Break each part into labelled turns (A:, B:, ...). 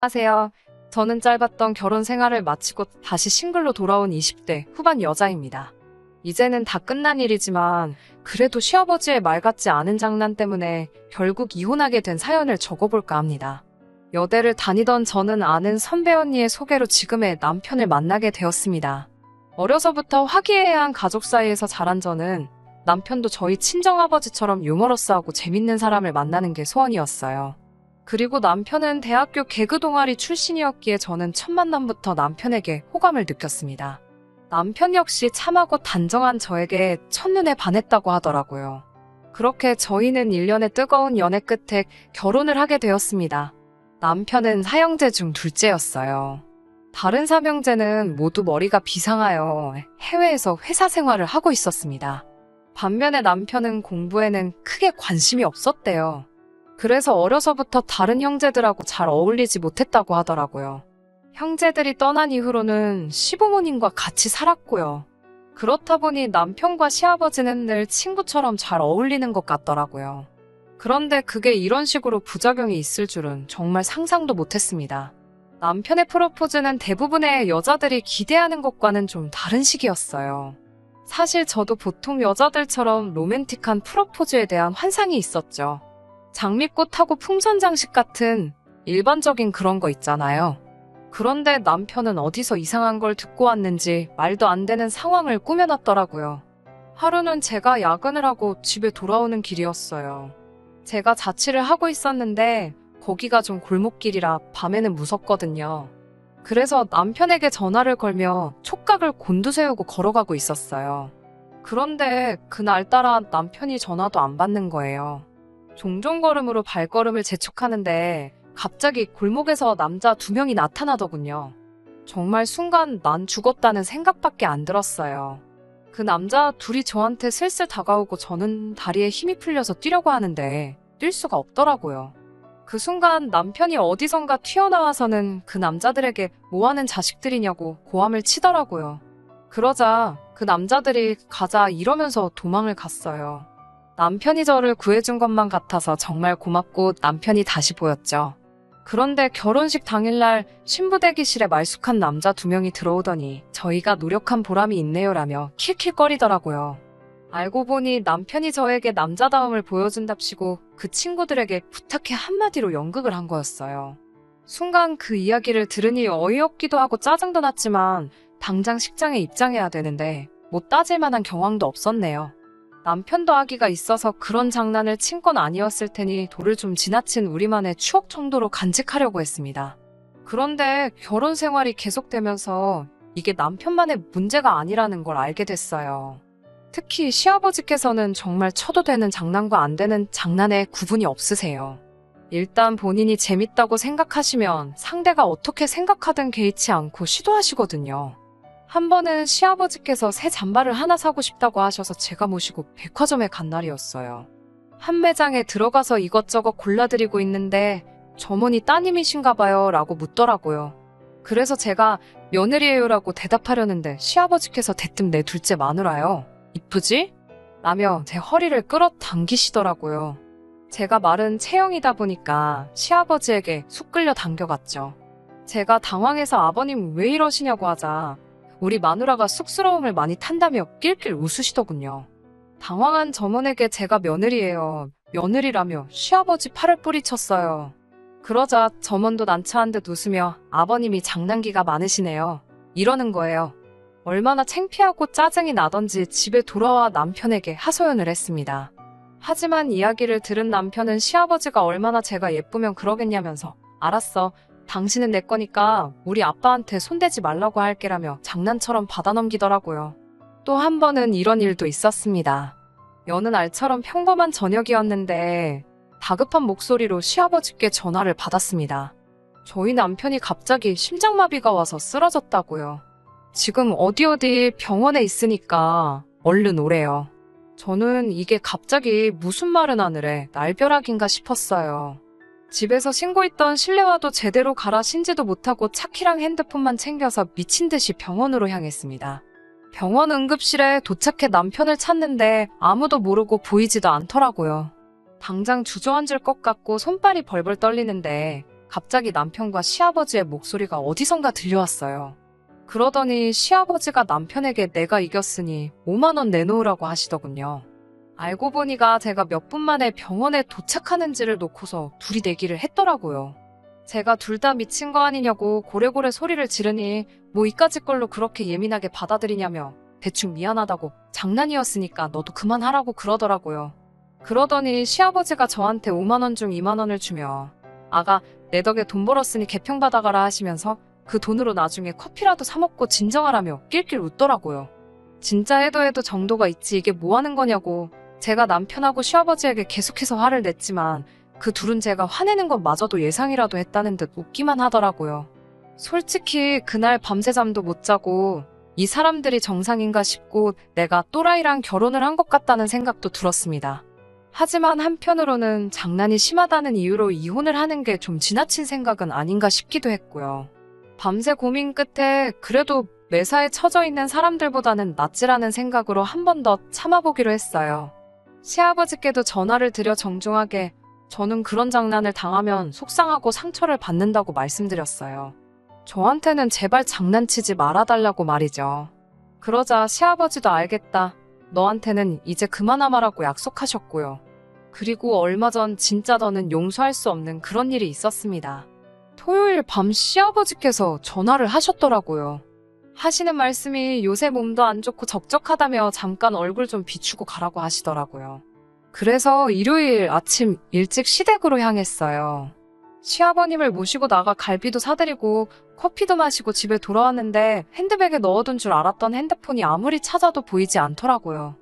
A: 안녕하세요. 저는 짧았던 결혼 생활을 마치고 다시 싱글로 돌아온 20대 후반 여자입니다. 이제는 다 끝난 일이지만 그래도 시아버지의 말 같지 않은 장난 때문에 결국 이혼하게 된 사연을 적어볼까 합니다. 여대를 다니던 저는 아는 선배 언니의 소개로 지금의 남편을 만나게 되었습니다. 어려서부터 화기애애한 가족 사이에서 자란 저는 남편도 저희 친정아버지처럼 유머러스하고 재밌는 사람을 만나는 게 소원이었어요. 그리고 남편은 대학교 개그 동아리 출신이었기에 저는 첫 만남부터 남편에게 호감을 느꼈습니다. 남편 역시 참하고 단정한 저에게 첫눈에 반했다고 하더라고요. 그렇게 저희는 1년의 뜨거운 연애 끝에 결혼을 하게 되었습니다. 남편은 사형제 중 둘째였어요. 다른 삼형제는 모두 머리가 비상하여 해외에서 회사 생활을 하고 있었습니다. 반면에 남편은 공부에는 크게 관심이 없었대요. 그래서 어려서부터 다른 형제들하고 잘 어울리지 못했다고 하더라고요. 형제들이 떠난 이후로는 시부모님과 같이 살았고요. 그렇다 보니 남편과 시아버지는 늘 친구처럼 잘 어울리는 것 같더라고요. 그런데 그게 이런 식으로 부작용이 있을 줄은 정말 상상도 못했습니다. 남편의 프로포즈는 대부분의 여자들이 기대하는 것과는 좀 다른 식이었어요. 사실 저도 보통 여자들처럼 로맨틱한 프로포즈에 대한 환상이 있었죠. 장미꽃하고 풍선장식 같은 일반적인 그런 거 있잖아요. 그런데 남편은 어디서 이상한 걸 듣고 왔는지 말도 안 되는 상황을 꾸며놨더라고요. 하루는 제가 야근을 하고 집에 돌아오는 길이었어요. 제가 자취를 하고 있었는데 거기가 좀 골목길이라 밤에는 무섭거든요. 그래서 남편에게 전화를 걸며 촉각을 곤두세우고 걸어가고 있었어요. 그런데 그날따라 남편이 전화도 안 받는 거예요. 종종 걸음으로 발걸음을 재촉하는데 갑자기 골목에서 남자 2명이 나타나더군요. 정말 순간 난 죽었다는 생각밖에 안 들었어요. 그 남자 둘이 저한테 슬슬 다가오고 저는 다리에 힘이 풀려서 뛰려고 하는데 뛸 수가 없더라고요. 그 순간 남편이 어디선가 튀어나와서는 그 남자들에게 뭐하는 자식들이냐고 고함을 치더라고요. 그러자 그 남자들이 가자 이러면서 도망을 갔어요. 남편이 저를 구해준 것만 같아서 정말 고맙고 남편이 다시 보였죠. 그런데 결혼식 당일날 신부 대기실에 말쑥한 남자 2명이 들어오더니 저희가 노력한 보람이 있네요라며 킬킬거리더라고요. 알고 보니 남편이 저에게 남자다움을 보여준답시고 그 친구들에게 부탁해 한마디로 연극을 한 거였어요. 순간 그 이야기를 들으니 어이없기도 하고 짜증도 났지만 당장 식장에 입장해야 되는데 뭐 따질 만한 경황도 없었네요. 남편도 아기가 있어서 그런 장난을 친 건 아니었을 테니 도를 좀 지나친 우리만의 추억 정도로 간직하려고 했습니다. 그런데 결혼 생활이 계속되면서 이게 남편만의 문제가 아니라는 걸 알게 됐어요. 특히 시아버지께서는 정말 쳐도 되는 장난과 안 되는 장난에 구분이 없으세요. 일단 본인이 재밌다고 생각하시면 상대가 어떻게 생각하든 개의치 않고 시도하시거든요. 한 번은 시아버지께서 새 잠바를 하나 사고 싶다고 하셔서 제가 모시고 백화점에 간 날이었어요. 한 매장에 들어가서 이것저것 골라드리고 있는데 점원이 따님이신가 봐요 라고 묻더라고요. 그래서 제가 며느리예요 라고 대답하려는데 시아버지께서 대뜸 내 둘째 마누라요. 이쁘지? 라며 제 허리를 끌어당기시더라고요. 제가 마른 체형이다 보니까 시아버지에게 쑥 끌려 당겨갔죠. 제가 당황해서 아버님 왜 이러시냐고 하자 우리 마누라가 쑥스러움을 많이 탄다며 낄낄 웃으시더군요. 당황한 점원에게 제가 며느리예요. 며느리라며 시아버지 팔을 뿌리쳤어요. 그러자 점원도 난처한 듯 웃으며 아버님이 장난기가 많으시네요. 이러는 거예요. 얼마나 창피하고 짜증이 나던지 집에 돌아와 남편에게 하소연을 했습니다. 하지만 이야기를 들은 남편은 시아버지가 얼마나 제가 예쁘면 그러겠냐면서 알았어. 당신은 내 거니까 우리 아빠한테 손대지 말라고 할게라며 장난처럼 받아넘기더라고요. 또 한 번은 이런 일도 있었습니다. 여느 날처럼 평범한 저녁이었는데 다급한 목소리로 시아버지께 전화를 받았습니다. 저희 남편이 갑자기 심장마비가 와서 쓰러졌다고요. 지금 어디 병원에 있으니까 얼른 오래요. 저는 이게 갑자기 무슨 말은 하늘에 날벼락인가 싶었어요. 집에서 신고 있던 실내화도 제대로 갈아 신지도 못하고 차키랑 핸드폰만 챙겨서 미친 듯이 병원으로 향했습니다. 병원 응급실에 도착해 남편을 찾는데 아무도 모르고 보이지도 않더라고요. 당장 주저앉을 것 같고 손발이 벌벌 떨리는데 갑자기 남편과 시아버지의 목소리가 어디선가 들려왔어요. 그러더니 시아버지가 남편에게 내가 이겼으니 5만 원 내놓으라고 하시더군요. 알고 보니까 제가 몇 분 만에 병원에 도착하는지를 놓고서 둘이 내기를 했더라고요. 제가 둘 다 미친 거 아니냐고 고래고래 소리를 지르니 뭐 이까짓 걸로 그렇게 예민하게 받아들이냐며 대충 미안하다고 장난이었으니까 너도 그만하라고 그러더라고요. 그러더니 시아버지가 저한테 5만 원 중 2만 원을 주며 아가 내 덕에 돈 벌었으니 개평 받아가라 하시면서 그 돈으로 나중에 커피라도 사 먹고 진정하라며 낄낄 웃더라고요. 진짜 해도 정도가 있지 이게 뭐 하는 거냐고 제가 남편하고 시아버지에게 계속해서 화를 냈지만 그 둘은 제가 화내는 것마저도 예상이라도 했다는 듯 웃기만 하더라고요. 솔직히 그날 밤새 잠도 못 자고 이 사람들이 정상인가 싶고 내가 또라이랑 결혼을 한 것 같다는 생각도 들었습니다. 하지만 한편으로는 장난이 심하다는 이유로 이혼을 하는 게 좀 지나친 생각은 아닌가 싶기도 했고요. 밤새 고민 끝에 그래도 매사에 처져 있는 사람들보다는 낫지라는 생각으로 한 번 더 참아보기로 했어요. 시아버지께도 전화를 드려 정중하게 저는 그런 장난을 당하면 속상하고 상처를 받는다고 말씀드렸어요. 저한테는 제발 장난치지 말아달라고 말이죠. 그러자 시아버지도 알겠다. 너한테는 이제 그만하마라고 약속하셨고요. 그리고 얼마 전 진짜 더는 용서할 수 없는 그런 일이 있었습니다. 토요일 밤 시아버지께서 전화를 하셨더라고요. 하시는 말씀이 요새 몸도 안 좋고 적적하다며 잠깐 얼굴 좀 비추고 가라고 하시더라고요. 그래서 일요일 아침 일찍 시댁으로 향했어요. 시아버님을 모시고 나가 갈비도 사드리고 커피도 마시고 집에 돌아왔는데 핸드백에 넣어둔 줄 알았던 핸드폰이 아무리 찾아도 보이지 않더라고요.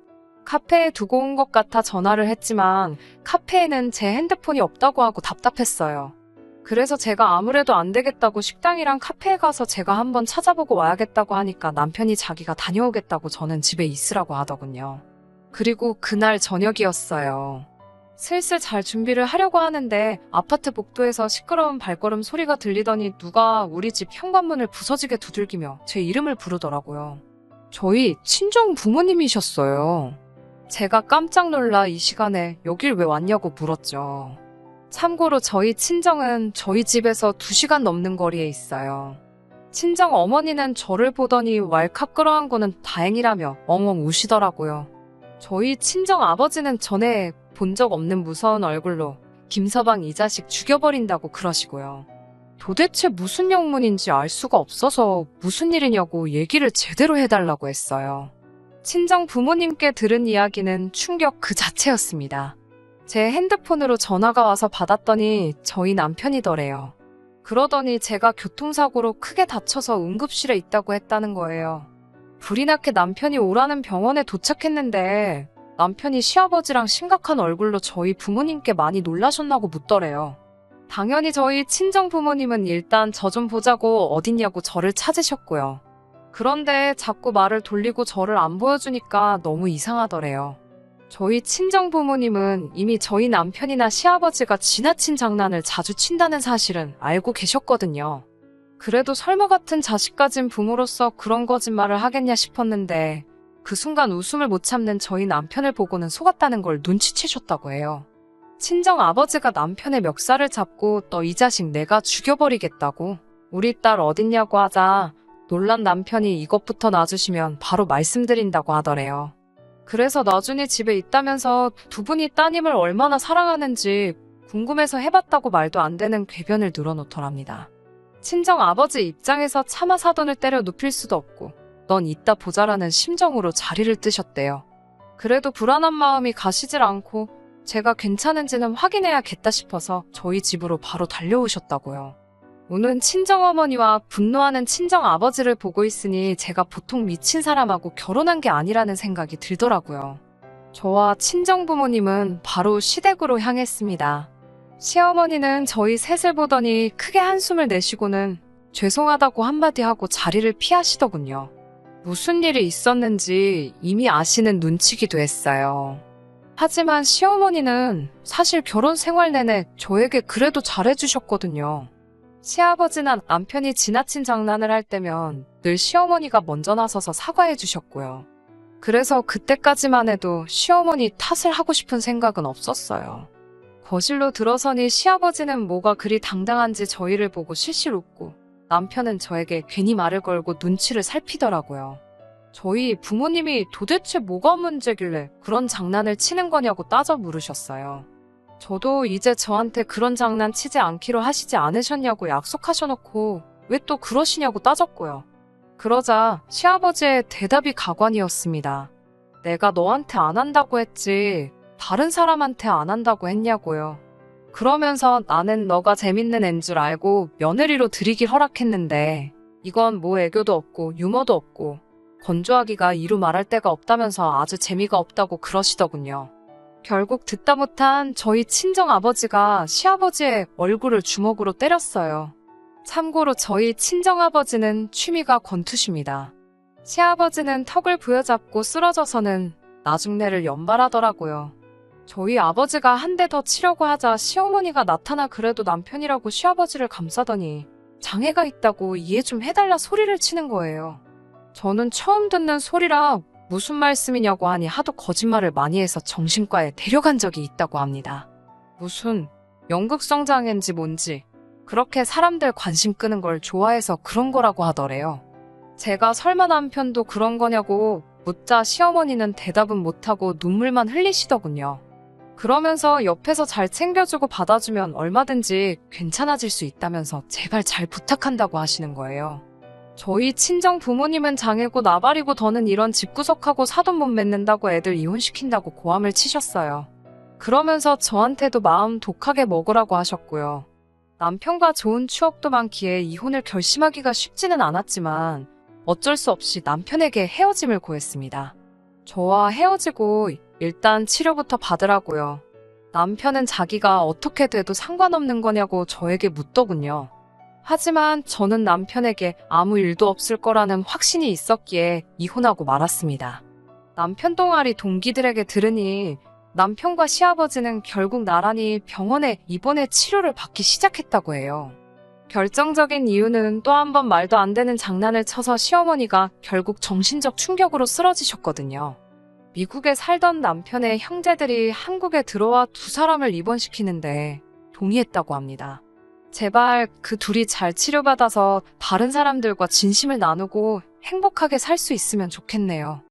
A: 카페에 두고 온 것 같아 전화를 했지만 카페에는 제 핸드폰이 없다고 하고 답답했어요. 그래서 제가 아무래도 안 되겠다고 식당이랑 카페에 가서 제가 한번 찾아보고 와야겠다고 하니까 남편이 자기가 다녀오겠다고 저는 집에 있으라고 하더군요. 그리고 그날 저녁이었어요. 슬슬 잘 준비를 하려고 하는데 아파트 복도에서 시끄러운 발걸음 소리가 들리더니 누가 우리 집 현관문을 부서지게 두들기며 제 이름을 부르더라고요. 저희 친정 부모님이셨어요. 제가 깜짝 놀라 이 시간에 여길 왜 왔냐고 물었죠. 참고로 저희 친정은 저희 집에서 2시간 넘는 거리에 있어요. 친정 어머니는 저를 보더니 왈칵 끌어안고는 다행이라며 엉엉 우시더라고요. 저희 친정 아버지는 전에 본 적 없는 무서운 얼굴로 김서방 이 자식 죽여버린다고 그러시고요. 도대체 무슨 영문인지 알 수가 없어서 무슨 일이냐고 얘기를 제대로 해달라고 했어요. 친정 부모님께 들은 이야기는 충격 그 자체였습니다. 제 핸드폰으로 전화가 와서 받았더니 저희 남편이더래요. 그러더니 제가 교통사고로 크게 다쳐서 응급실에 있다고 했다는 거예요. 불이 나게 남편이 오라는 병원에 도착했는데 남편이 시아버지랑 심각한 얼굴로 저희 부모님께 많이 놀라셨나고 묻더래요. 당연히 저희 친정 부모님은 일단 저 좀 보자고 어딨냐고 저를 찾으셨고요. 그런데 자꾸 말을 돌리고 저를 안 보여주니까 너무 이상하더래요. 저희 친정 부모님은 이미 저희 남편이나 시아버지가 지나친 장난을 자주 친다는 사실은 알고 계셨거든요. 그래도 설마 같은 자식 가진 부모로서 그런 거짓말을 하겠냐 싶었는데 그 순간 웃음을 못 참는 저희 남편을 보고는 속았다는 걸 눈치채셨다고 해요. 친정 아버지가 남편의 멱살을 잡고 너 이 자식 내가 죽여버리겠다고 우리 딸 어딨냐고 하자 놀란 남편이 이것부터 놔주시면 바로 말씀드린다고 하더래요. 그래서 나중에 집에 있다면서 두 분이 따님을 얼마나 사랑하는지 궁금해서 해봤다고 말도 안 되는 궤변을 늘어놓더랍니다. 친정 아버지 입장에서 차마 사돈을 때려 눕힐 수도 없고 넌 이따 보자라는 심정으로 자리를 뜨셨대요. 그래도 불안한 마음이 가시질 않고 제가 괜찮은지는 확인해야겠다 싶어서 저희 집으로 바로 달려오셨다고요. 우는 친정어머니와 분노하는 친정아버지를 보고 있으니 제가 보통 미친 사람하고 결혼한 게 아니라는 생각이 들더라고요. 저와 친정부모님은 바로 시댁으로 향했습니다. 시어머니는 저희 셋을 보더니 크게 한숨을 내쉬고는 죄송하다고 한마디 하고 자리를 피하시더군요. 무슨 일이 있었는지 이미 아시는 눈치기도 했어요. 하지만 시어머니는 사실 결혼 생활 내내 저에게 그래도 잘해주셨거든요. 시아버지나 남편이 지나친 장난을 할 때면 늘 시어머니가 먼저 나서서 사과해 주셨고요. 그래서 그때까지만 해도 시어머니 탓을 하고 싶은 생각은 없었어요. 거실로 들어서니 시아버지는 뭐가 그리 당당한지 저희를 보고 실실 웃고 남편은 저에게 괜히 말을 걸고 눈치를 살피더라고요. 저희 부모님이 도대체 뭐가 문제길래 그런 장난을 치는 거냐고 따져 물으셨어요. 저도 이제 저한테 그런 장난 치지 않기로 하시지 않으셨냐고 약속하셔놓고 왜 또 그러시냐고 따졌고요. 그러자 시아버지의 대답이 가관이었습니다. 내가 너한테 안 한다고 했지 다른 사람한테 안 한다고 했냐고요. 그러면서 나는 너가 재밌는 앤 줄 알고 며느리로 들이길 허락했는데 이건 뭐 애교도 없고 유머도 없고 건조하기가 이루 말할 데가 없다면서 아주 재미가 없다고 그러시더군요. 결국 듣다 못한 저희 친정아버지가 시아버지의 얼굴을 주먹으로 때렸어요. 참고로 저희 친정아버지는 취미가 권투십니다. 시아버지는 턱을 부여잡고 쓰러져서는 나중내를 연발하더라고요. 저희 아버지가 한 대 더 치려고 하자 시어머니가 나타나 그래도 남편이라고 시아버지를 감싸더니 장애가 있다고 이해 좀 해달라 소리를 치는 거예요. 저는 처음 듣는 소리라 무슨 말씀이냐고 하니 하도 거짓말을 많이 해서 정신과에 데려간 적이 있다고 합니다. 무슨 연극성 장애인지 뭔지 그렇게 사람들 관심 끄는 걸 좋아해서 그런 거라고 하더래요. 제가 설마 남편도 그런 거냐고 묻자 시어머니는 대답은 못하고 눈물만 흘리시더군요. 그러면서 옆에서 잘 챙겨주고 받아주면 얼마든지 괜찮아질 수 있다면서 제발 잘 부탁한다고 하시는 거예요. 저희 친정 부모님은 장애고 나발이고 더는 이런 집구석하고 사돈 못 맺는다고 애들 이혼시킨다고 고함을 치셨어요. 그러면서 저한테도 마음 독하게 먹으라고 하셨고요. 남편과 좋은 추억도 많기에 이혼을 결심하기가 쉽지는 않았지만 어쩔 수 없이 남편에게 헤어짐을 고했습니다. 저와 헤어지고 일단 치료부터 받으라고요. 남편은 자기가 어떻게 돼도 상관없는 거냐고 저에게 묻더군요. 하지만 저는 남편에게 아무 일도 없을 거라는 확신이 있었기에 이혼하고 말았습니다. 남편 동아리 동기들에게 들으니 남편과 시아버지는 결국 나란히 병원에 입원해 치료를 받기 시작했다고 해요. 결정적인 이유는 또 한 번 말도 안 되는 장난을 쳐서 시어머니가 결국 정신적 충격으로 쓰러지셨거든요. 미국에 살던 남편의 형제들이 한국에 들어와 두 사람을 입원시키는데 동의했다고 합니다. 제발 그 둘이 잘 치료받아서 다른 사람들과 진심을 나누고 행복하게 살 수 있으면 좋겠네요.